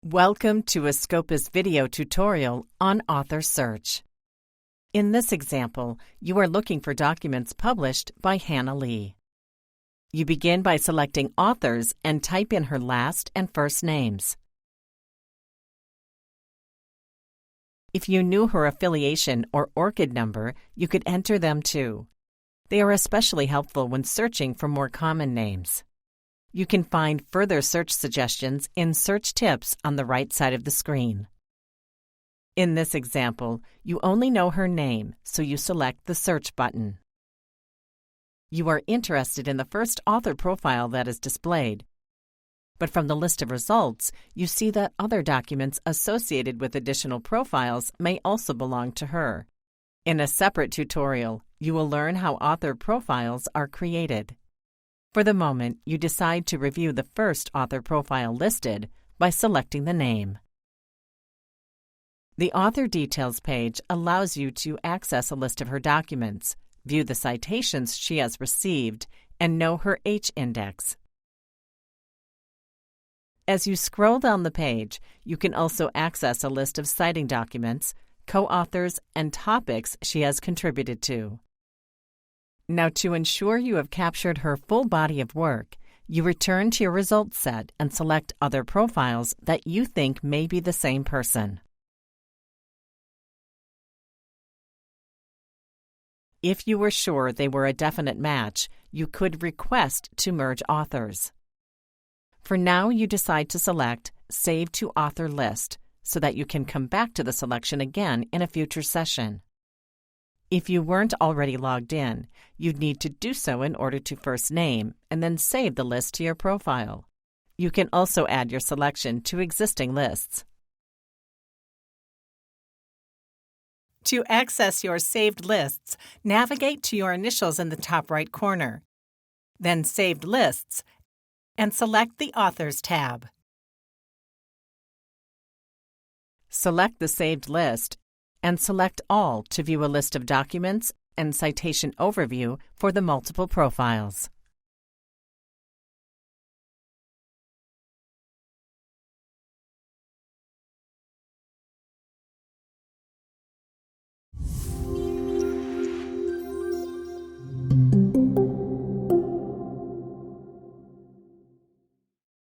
Welcome to a Scopus video tutorial on author search. In this example, you are looking for documents published by Hannah Lee. You begin by selecting authors and type in her last and first names. If you knew her affiliation or ORCID number, you could enter them too. They are especially helpful when searching for more common names. You can find further search suggestions in Search Tips on the right side of the screen. In this example, you only know her name, so you select the Search button. You are interested in the first author profile that is displayed, but from the list of results, you see that other documents associated with additional profiles may also belong to her. In a separate tutorial, you will learn how author profiles are created. For the moment, you decide to review the first author profile listed by selecting the name. The Author Details page allows you to access a list of her documents, view the citations she has received, and know her H-index. As you scroll down the page, you can also access a list of citing documents, co-authors, and topics she has contributed to. Now, to ensure you have captured her full body of work, you return to your results set and select other profiles that you think may be the same person. If you were sure they were a definite match, you could request to merge authors. For now, you decide to select Save to Author List so that you can come back to the selection again in a future session. If you weren't already logged in, you'd need to do so in order to first name and then save the list to your profile. You can also add your selection to existing lists. To access your saved lists, navigate to your initials in the top right corner, then Saved Lists, and select the Authors tab. Select the saved list and select All to view a list of documents and citation overview for the multiple profiles.